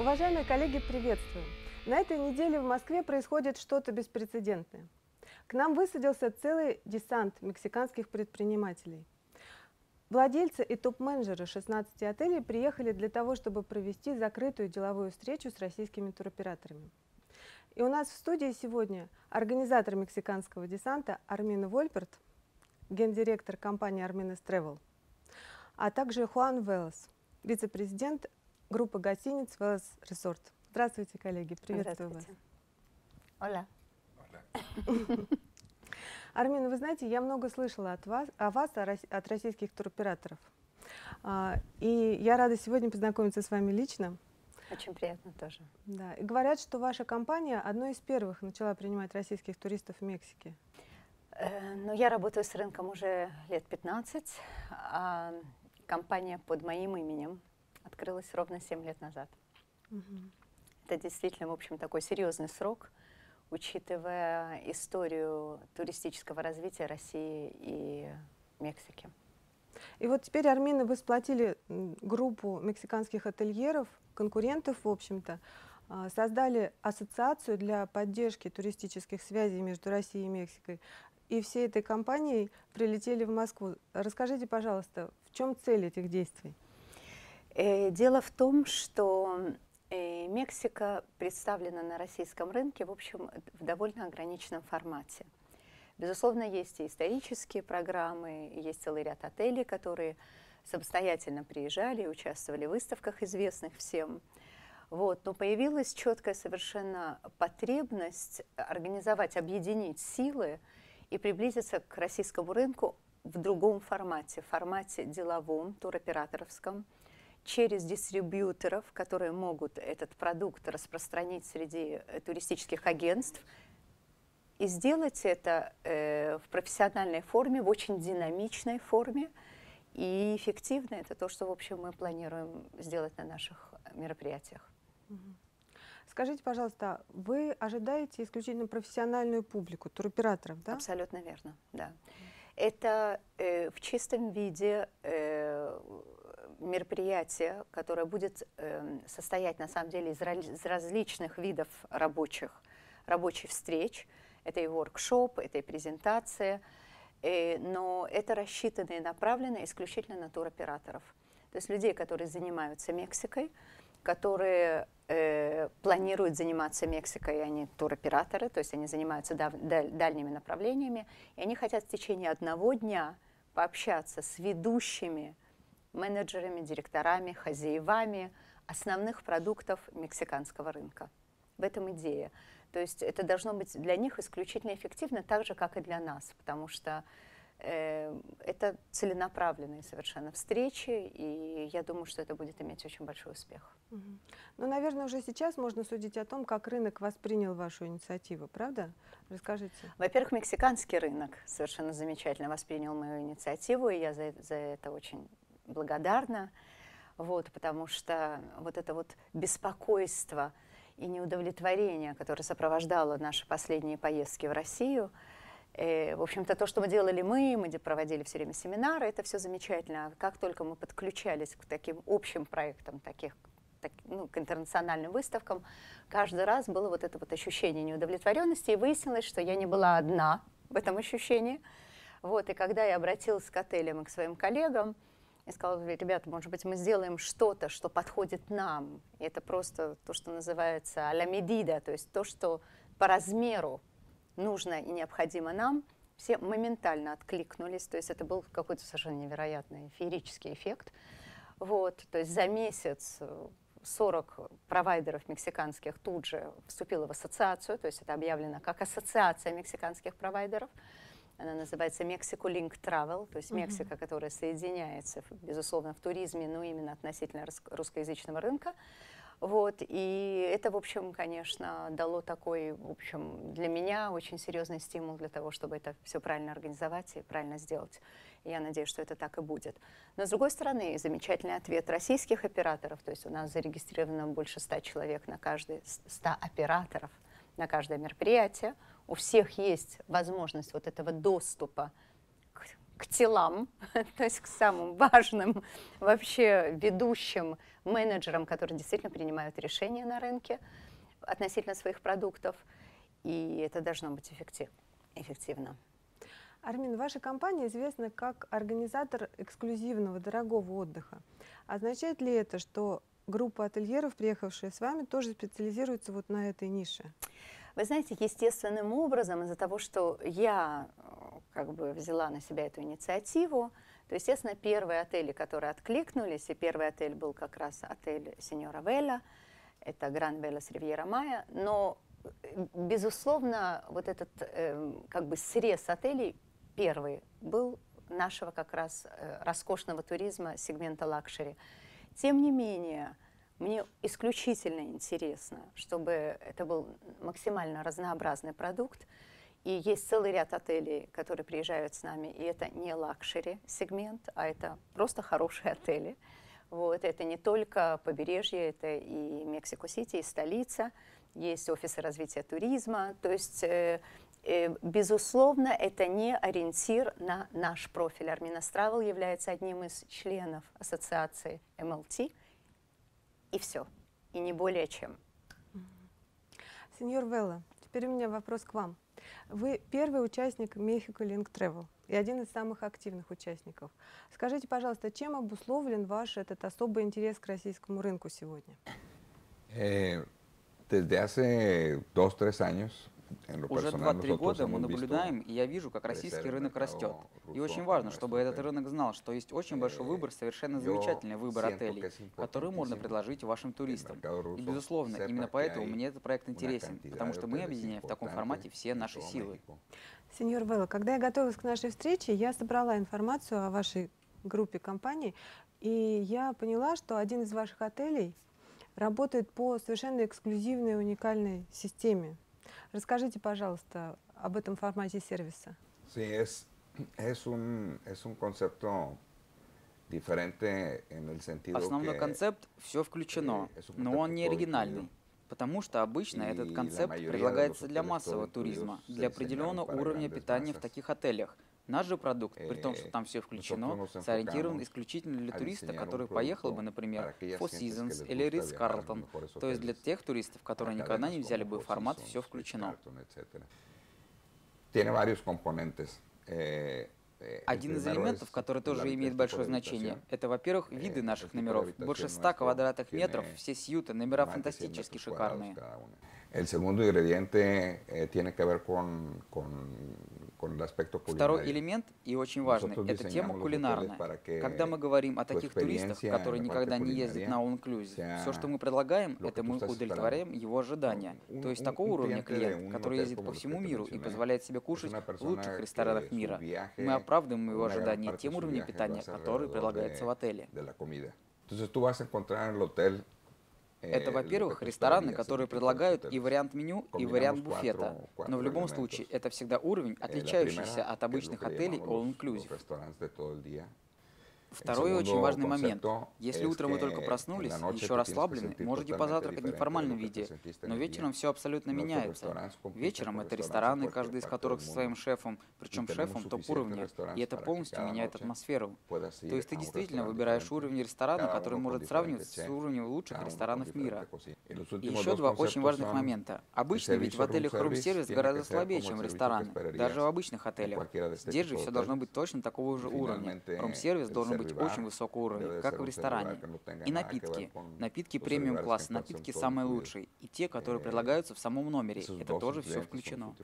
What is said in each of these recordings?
Уважаемые коллеги, приветствую! На этой неделе в Москве происходит что-то беспрецедентное. К нам высадился целый десант мексиканских предпринимателей. Владельцы и топ-менеджеры 16 отелей приехали для того, чтобы провести закрытую деловую встречу с российскими туроператорами. И у нас в студии сегодня организатор мексиканского десанта Армино Вольперт, гендиректор компании Арминес Travel, а также Хуан Велес, вице-президент группы гостиниц Велес Resort. Здравствуйте, коллеги, приветствую вас. Hola. Армино, вы знаете, я много слышала от российских туроператоров. И я рада сегодня познакомиться с вами лично. Очень приятно тоже. Да. И говорят, что ваша компания одной из первых начала принимать российских туристов в Мексике. Ну, я работаю с рынком уже лет 15, а компания под моим именем открылась ровно 7 лет назад. Это действительно, в общем, такой серьезный срок, учитывая историю туристического развития России и Мексики. И вот теперь, Армино, вы сплотили группу мексиканских ательеров, конкурентов, в общем-то, создали ассоциацию для поддержки туристических связей между Россией и Мексикой. И всей этой компанией прилетели в Москву. Расскажите, пожалуйста, в чем цель этих действий? Дело в том, что Мексика представлена на российском рынке, в общем, в довольно ограниченном формате. Безусловно, есть и исторические программы, есть целый ряд отелей, которые самостоятельно приезжали и участвовали в выставках, известных всем. Вот. Но появилась четкая совершенно потребность организовать, объединить силы и приблизиться к российскому рынку в другом формате, деловом, туроператорском, через дистрибьюторов, которые могут этот продукт распространить среди туристических агентств, и сделать это в профессиональной форме, в очень динамичной форме и эффективно. Это то, что, в общем, мы планируем сделать на наших мероприятиях. Скажите, пожалуйста, вы ожидаете исключительно профессиональную публику, туроператоров, да? Абсолютно верно, да. Это в чистом виде мероприятие, которое будет состоять, на самом деле, из различных видов рабочих встреч. Это и воркшоп, это и презентация, но это рассчитано и направлено исключительно на туроператоров. То есть людей, которые занимаются Мексикой, которые планируют заниматься Мексикой, они туроператоры, то есть они занимаются дальними направлениями, и они хотят в течение одного дня пообщаться с ведущими менеджерами, директорами, хозяевами основных продуктов мексиканского рынка. В этом идея. То есть это должно быть для них исключительно эффективно, так же, как и для нас, потому что это целенаправленные совершенно встречи, и я думаю, что это будет иметь очень большой успех. Ну, наверное, уже сейчас можно судить о том, как рынок воспринял вашу инициативу, правда? Расскажите. Во-первых, мексиканский рынок совершенно замечательно воспринял мою инициативу, и я за это очень благодарна, вот, потому что вот это вот беспокойство и неудовлетворение, которое сопровождало наши последние поездки в Россию, в общем-то, то, что мы делали мы проводили все время семинары, это все замечательно. Как только мы подключались к таким общим проектам, к интернациональным выставкам, каждый раз было вот это вот ощущение неудовлетворенности, и выяснилось, что я не была одна в этом ощущении. Вот, и когда я обратилась к отелям и к своим коллегам, и сказала: ребята, может быть, мы сделаем что-то, что подходит нам. И это просто то, что называется «a la medida», то есть то, что по размеру нужно и необходимо нам, все моментально откликнулись. То есть это был какой-то совершенно невероятный феерический эффект. Вот, то есть за месяц 40 провайдеров мексиканских тут же вступило в ассоциацию, то есть это объявлено как ассоциация мексиканских провайдеров. Она называется Mexico Link Travel, то есть Мексика, которая соединяется, безусловно, в туризме, но именно относительно русскоязычного рынка. Вот, и это, в общем, конечно, дало такой, в общем, для меня очень серьезный стимул для того, чтобы это все правильно организовать и правильно сделать. И я надеюсь, что это так и будет. Но, с другой стороны, замечательный ответ российских операторов, то есть у нас зарегистрировано больше 100 человек на каждый, 100 операторов на каждое мероприятие. У всех есть возможность вот этого доступа к телам, то есть к самым важным вообще ведущим менеджерам, которые действительно принимают решения на рынке относительно своих продуктов, и это должно быть эффективно. Армин, ваша компания известна как организатор эксклюзивного, дорогого отдыха. Означает ли это, что группа ательеров, приехавшая с вами, тоже специализируется вот на этой нише? Вы знаете, естественным образом, из-за того, что я как бы взяла на себя эту инициативу, то, естественно, первые отели, которые откликнулись, и первый отель был как раз отель Сеньора Велла, это Гранд Велас Ривьера Майя, но, безусловно, вот этот как бы срез отелей первый был нашего как раз роскошного туризма сегмента лакшери. Тем не менее, мне исключительно интересно, чтобы это был максимально разнообразный продукт. И есть целый ряд отелей, которые приезжают с нами, и это не лакшери сегмент, а это просто хорошие отели. Вот. Это не только побережье, это и Мексико-Сити, и столица, есть офисы развития туризма. То есть, безусловно, это не ориентир на наш профиль. Arminas Travel является одним из членов ассоциации MLT, и все, и не более чем. Сеньор Велла, теперь у меня вопрос к вам. Вы первый участник Mexico Link Travel и один из самых активных участников. Скажите, пожалуйста, чем обусловлен ваш этот особый интерес к российскому рынку сегодня? Desde hace 2-3 años, en lo Уже personal, 2-3 nosotros года мы hemos наблюдаем, visto и я вижу, как российский рынок растет. И очень важно, чтобы этот рынок знал, что есть очень большой выбор, совершенно замечательный выбор отелей, которые можно предложить вашим туристам. И, безусловно, именно поэтому мне этот проект интересен, потому что мы объединяем в таком формате все наши силы. Сеньор Велла, когда я готовилась к нашей встрече, я собрала информацию о вашей группе компаний, и я поняла, что один из ваших отелей работает по совершенно эксклюзивной, уникальной системе. Расскажите, пожалуйста, об этом формате сервиса. Sí, es un concepto diferente en el sentido Основной que концепт «все включено», но он не оригинальный. Потому что обычно этот концепт предлагается для массового туризма, для определенного уровня питания в таких отелях. Наш же продукт, при том, что там все включено, сориентирован исключительно для туриста, который поехал бы, например, в Four Seasons или Ritz-Carlton, то есть для тех туристов, которые никогда не взяли бы формат «все включено». Tiene varios componentes. Один из элементов, который тоже имеет большое значение, это, во-первых, виды наших номеров. Больше 100 квадратных метров, все сьюты, номера фантастически шикарные. El segundo ingrediente tiene que ver con el aspecto Второй culinario. элемент, и очень важный, это тема кулинарная. Когда мы говорим о таких туристах, которые никогда не ездят на All Inclusive, все, что мы предлагаем, это мы удовлетворяем его ожидания. То есть такого уровня клиент, который ездит по всему миру и позволяет себе кушать в лучших ресторанах мира. Мы оправдываем его ожидания тем уровнем питания, который предлагается в отеле. Entonces tú vas a encontrar en el hotel Это, во-первых, рестораны, которые предлагают и вариант меню, и вариант буфета. Но в любом случае, это всегда уровень, отличающийся от обычных отелей All Inclusive. Второй очень важный момент. Если утром вы только проснулись, еще расслаблены, можете позавтракать в неформальном виде, но вечером все абсолютно меняется. Вечером это рестораны, каждый из которых со своим шефом, причем шефом топ-уровня, и это полностью меняет атмосферу. То есть ты действительно выбираешь уровень ресторана, который может сравниваться с уровнем лучших ресторанов мира. И еще два очень важных момента. Обычно ведь в отелях рум-сервис гораздо слабее, чем рестораны, даже в обычных отелях. Здесь же все должно быть точно такого же уровня. Рум-сервис должен быть очень высокого уровня, как в ресторане. И напитки. Напитки премиум-класса, напитки самые лучшие. И те, которые предлагаются в самом номере. Это тоже все включено.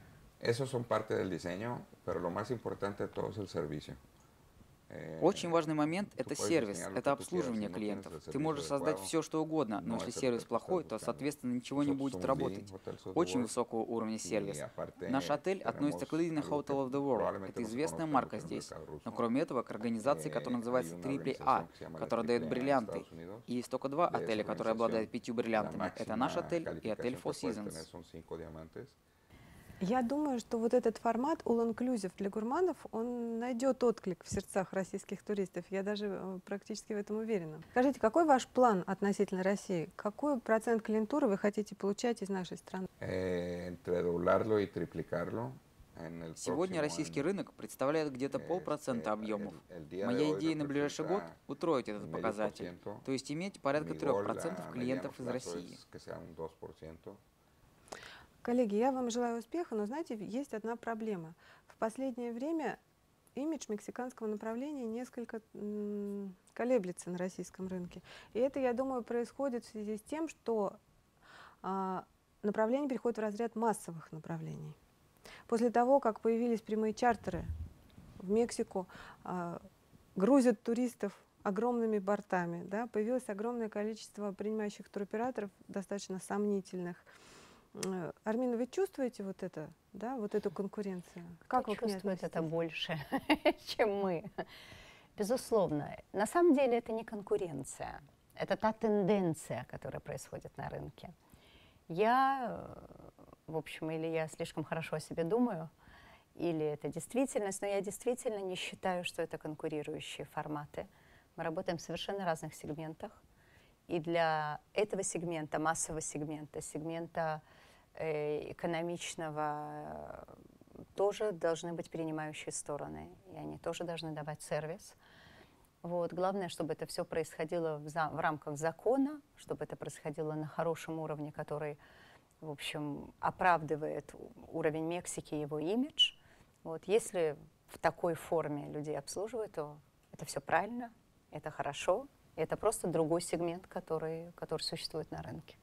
Очень важный момент – это сервис, это обслуживание клиентов. Ты можешь создать все, что угодно, но если сервис плохой, то, соответственно, ничего не будет работать. Очень высокого уровня сервис. Наш отель относится к Leading Hotel of the World. Это известная марка здесь. Но кроме этого, к организации, которая называется AAA, которая дает бриллианты. И есть только два отеля, которые обладают 5 бриллиантами. Это наш отель и отель Four Seasons. Я думаю, что вот этот формат all-inclusive для гурманов, он найдет отклик в сердцах российских туристов. Я даже практически в этом уверена. Скажите, какой ваш план относительно России? Какой процент клиентуры вы хотите получать из нашей страны? Сегодня российский рынок представляет где-то 0,5% объемов. Моя идея на ближайший год – утроить этот показатель, то есть иметь порядка 3% клиентов из России. Коллеги, я вам желаю успеха, но знаете, есть одна проблема. В последнее время имидж мексиканского направления несколько колеблется на российском рынке. И это, я думаю, происходит в связи с тем, что направление переходит в разряд массовых направлений. После того, как появились прямые чартеры в Мексику, грузят туристов огромными бортами, да, появилось огромное количество принимающих туроператоров, достаточно сомнительных. Армина, вы чувствуете вот это, да, вот эту конкуренцию? Как вы чувствуете это больше, чем мы? Безусловно. На самом деле это не конкуренция, это та тенденция, которая происходит на рынке. Я, в общем, или я слишком хорошо о себе думаю, или это действительность, но я действительно не считаю, что это конкурирующие форматы. Мы работаем в совершенно разных сегментах, и для этого сегмента, массового сегмента, сегмента экономичного, тоже должны быть принимающие стороны, и они тоже должны давать сервис. Вот. Главное, чтобы это все происходило в рамках закона, чтобы это происходило на хорошем уровне, который, в общем, оправдывает уровень Мексики и его имидж. Вот. Если в такой форме людей обслуживают, то это все правильно, это хорошо, и это просто другой сегмент, который существует на рынке.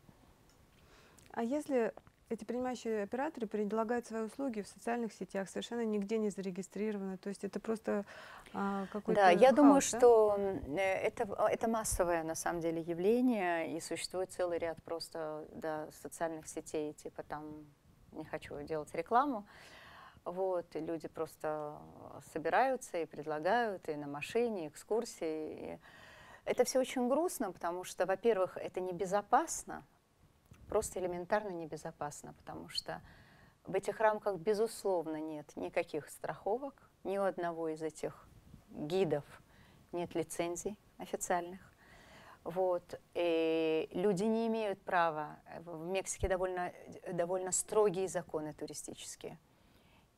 А если эти принимающие операторы предлагают свои услуги в социальных сетях, совершенно нигде не зарегистрированы, то есть это просто какой-то Да, я хаос, думаю, да? что это массовое на самом деле явление, и существует целый ряд просто социальных сетей, типа там, не хочу делать рекламу, вот, и люди просто собираются и предлагают, и на машине, экскурсии. И это все очень грустно, потому что, во-первых, это небезопасно, просто элементарно небезопасно, потому что в этих рамках, безусловно, нет никаких страховок, ни у одного из этих гидов нет лицензий официальных. Вот. И люди не имеют права, в Мексике довольно строгие законы туристические,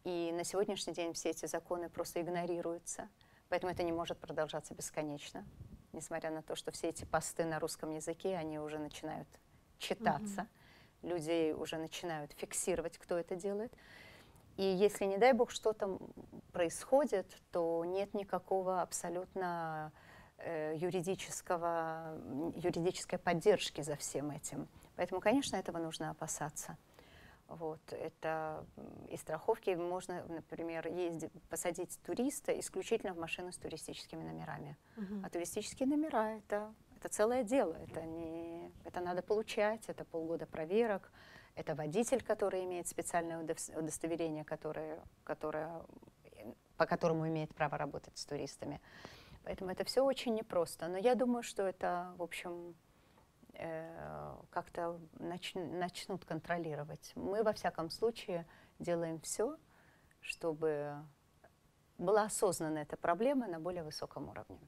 и на сегодняшний день все эти законы просто игнорируются, поэтому это не может продолжаться бесконечно, несмотря на то, что все эти посты на русском языке, они уже начинают читаться, людей уже начинают фиксировать, кто это делает. И если, не дай бог, что-то происходит, то нет никакого абсолютно юридической поддержки за всем этим. Поэтому, конечно, этого нужно опасаться. Вот, это и страховки можно, например, посадить туриста исключительно в машину с туристическими номерами. А туристические номера это целое дело, это надо получать, это полгода проверок, это водитель, который имеет специальное удостоверение, по которому имеет право работать с туристами. Поэтому это все очень непросто. Но я думаю, что это, в общем, как-то начнут контролировать. Мы, во всяком случае, делаем все, чтобы была осознана эта проблема на более высоком уровне.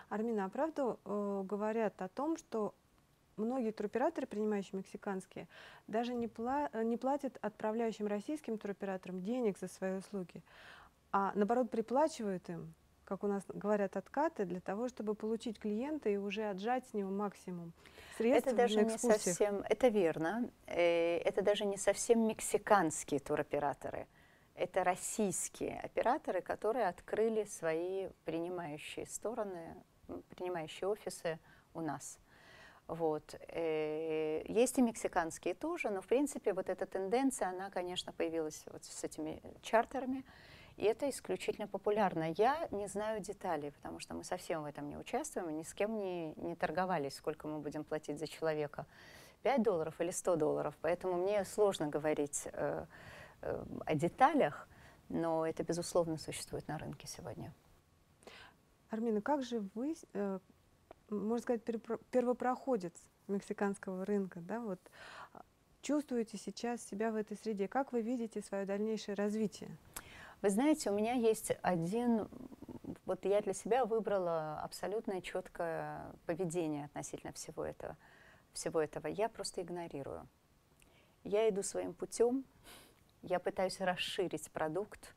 Армина, а правду говорят о том, что многие туроператоры, принимающие мексиканские, даже не платят отправляющим российским туроператорам денег за свои услуги, а наоборот приплачивают им, как у нас говорят, откаты, для того, чтобы получить клиента и уже отжать с него максимум средств это даже на не экскурсиях. совсем, это верно, это даже не совсем мексиканские туроператоры. Это российские операторы, которые открыли свои принимающие стороны, принимающие офисы у нас. Вот. Есть и мексиканские тоже, но в принципе вот эта тенденция, она, конечно, появилась вот с этими чартерами, и это исключительно популярно. Я не знаю деталей, потому что мы совсем в этом не участвуем, и ни с кем не торговались, сколько мы будем платить за человека, $5 или $100, поэтому мне сложно говорить о деталях, но это, безусловно, существует на рынке сегодня. Армина, как же вы, можно сказать, первопроходец мексиканского рынка, да, вот, чувствуете сейчас себя в этой среде? Как вы видите свое дальнейшее развитие? Вы знаете, у меня есть вот я для себя выбрала абсолютно четкое поведение относительно всего этого. Я просто игнорирую. Я иду своим путем, Я пытаюсь расширить продукт.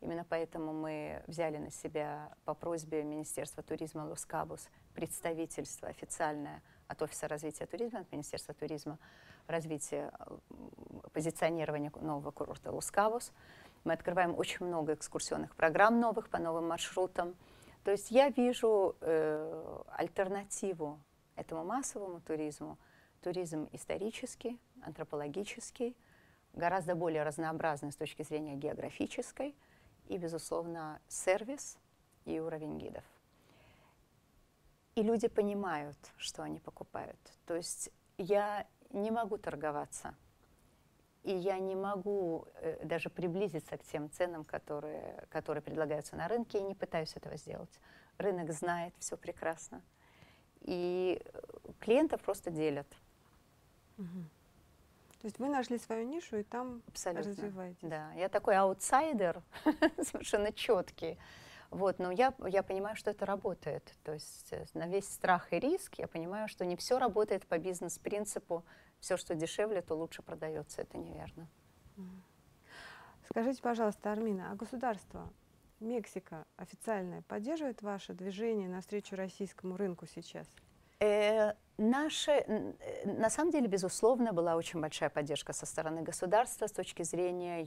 Именно поэтому мы взяли на себя по просьбе Министерства туризма Лос-Кабос представительство официальное от Офиса развития туризма, от Министерства туризма, развития позиционирования нового курорта Лос-Кабос. Мы открываем очень много экскурсионных программ новых по новым маршрутам. То есть я вижу альтернативу этому массовому туризму, туризм исторический, антропологический, гораздо более разнообразный с точки зрения географической, и, безусловно, сервис и уровень гидов. И люди понимают, что они покупают. То есть я не могу торговаться, и я не могу даже приблизиться к тем ценам, которые предлагаются на рынке, и не пытаюсь этого сделать. Рынок знает все прекрасно. И клиентов просто делят. То есть вы нашли свою нишу и там Абсолютно. Развиваетесь. Да, я такой аутсайдер, совершенно четкий. Вот, но я понимаю, что это работает. То есть на весь страх и риск я понимаю, что не все работает по бизнес-принципу. Все, что дешевле, то лучше продается. Это неверно. Скажите, пожалуйста, Армина, а государство, Мексика официальное, поддерживает ваше движение навстречу российскому рынку сейчас? На самом деле, безусловно, была очень большая поддержка со стороны государства с точки зрения,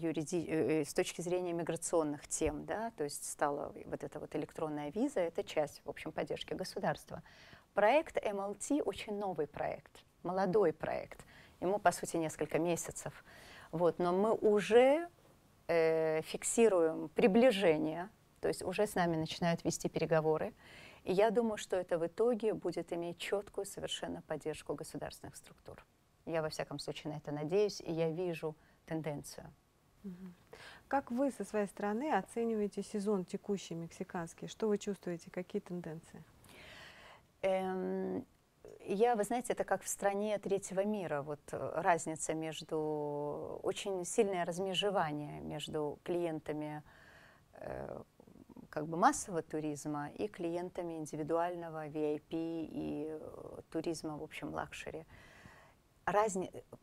миграционных тем. Да? То есть стала вот эта вот электронная виза, это часть, в общем, поддержки государства. Проект MLT очень новый проект, молодой проект. Ему, по сути, несколько месяцев. Вот, но мы уже фиксируем приближение, то есть уже с нами начинают вести переговоры. И я думаю, что это в итоге будет иметь четкую совершенно поддержку государственных структур. Я, во всяком случае, на это надеюсь, и я вижу тенденцию. Как вы со своей стороны оцениваете сезон текущий мексиканский? Что вы чувствуете, какие тенденции? Вы знаете, это как в стране третьего мира. Вот разница между, очень сильное размежевание между клиентами как бы массового туризма и клиентами индивидуального VIP и туризма, в общем, лакшери.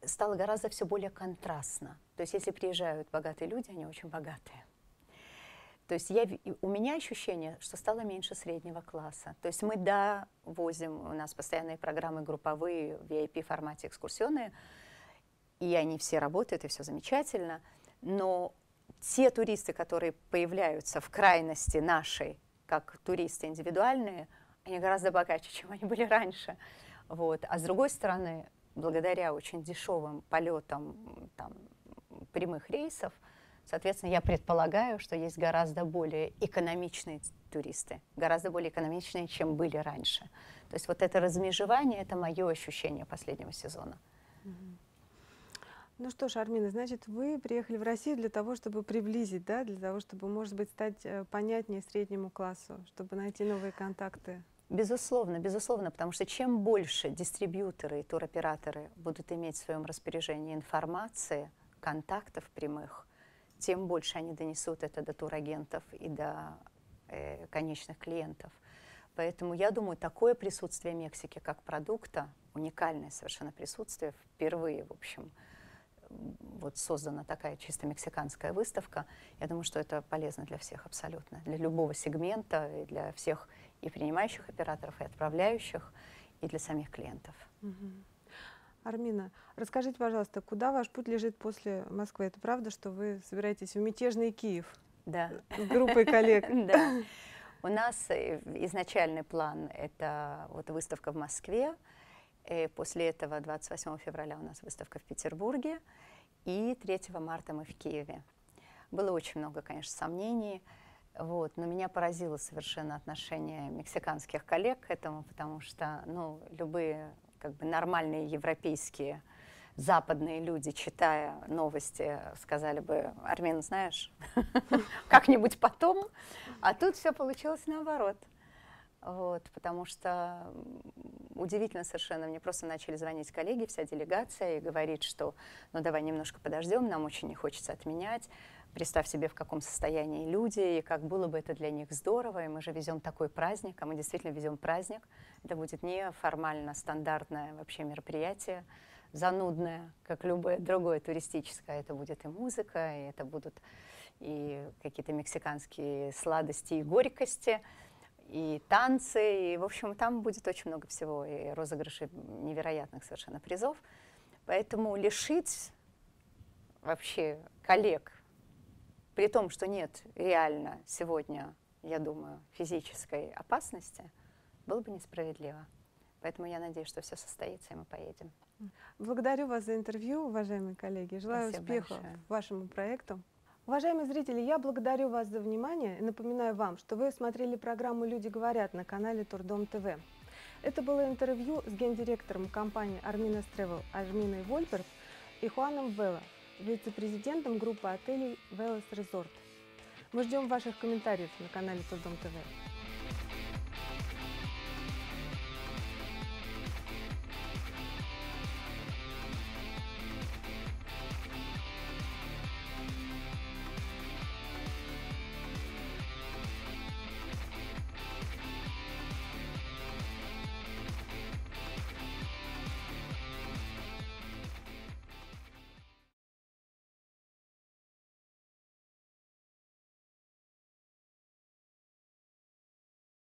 Стало гораздо все более контрастно. То есть если приезжают богатые люди, они очень богатые. То есть у меня ощущение, что стало меньше среднего класса. То есть мы, да, возим, у нас постоянные программы групповые, в VIP-формате экскурсионные, и они все работают, и все замечательно, но те туристы, которые появляются в крайности нашей, как туристы индивидуальные, они гораздо богаче, чем они были раньше. Вот. А с другой стороны, благодаря очень дешевым полетам там, прямых рейсов, соответственно, я предполагаю, что есть гораздо более экономичные туристы, гораздо более экономичные, чем были раньше. То есть вот это размежевание – это мое ощущение последнего сезона. Ну что ж, Армина, значит, вы приехали в Россию для того, чтобы приблизить, да, для того, чтобы, может быть, стать понятнее среднему классу, чтобы найти новые контакты. Безусловно, безусловно, потому что чем больше дистрибьюторы и туроператоры будут иметь в своем распоряжении информации, контактов прямых, тем больше они донесут это до турагентов и до конечных клиентов. Поэтому я думаю, такое присутствие Мексики как продукта, уникальное совершенно присутствие, впервые, в общем, вот создана такая чисто мексиканская выставка. Я думаю, что это полезно для всех абсолютно, для любого сегмента, и для всех и принимающих операторов, и отправляющих, и для самих клиентов. Армина, расскажите, пожалуйста, куда ваш путь лежит после Москвы? Это правда, что вы собираетесь в мятежный Киев? Да. С группой коллег? Да. У нас изначальный план – это вот выставка в Москве. После этого 28 февраля у нас выставка в Петербурге, и 3 марта мы в Киеве. Было очень много, конечно, сомнений, вот, но меня поразило совершенно отношение мексиканских коллег к этому, потому что ну, любые как бы, нормальные европейские западные люди, читая новости, сказали бы: Армин, знаешь, как-нибудь потом, а тут все получилось наоборот. Вот, потому что удивительно совершенно, мне просто начали звонить коллеги, вся делегация, и говорить, что ну давай немножко подождем, нам очень не хочется отменять, представь себе, в каком состоянии люди, и как было бы это для них здорово, и мы же везем такой праздник, а мы действительно везем праздник, это будет не формально стандартное вообще мероприятие, занудное, как любое другое туристическое. Это будет и музыка, и это будут и какие-то мексиканские сладости и горькости, и танцы, и, в общем, там будет очень много всего, и розыгрыши невероятных совершенно призов. Поэтому лишить вообще коллег, при том, что нет реально сегодня, я думаю, физической опасности, было бы несправедливо. Поэтому я надеюсь, что все состоится, и мы поедем. Благодарю вас за интервью, уважаемые коллеги. Желаю успехов вашему проекту. Уважаемые зрители, я благодарю вас за внимание и напоминаю вам, что вы смотрели программу «Люди говорят» на канале Турдом ТВ. Это было интервью с гендиректором компании Арминас Travel Арминой Вольперт и Хуаном Велла, вице-президентом группы отелей Велес Resort. Мы ждем ваших комментариев на канале Турдом ТВ.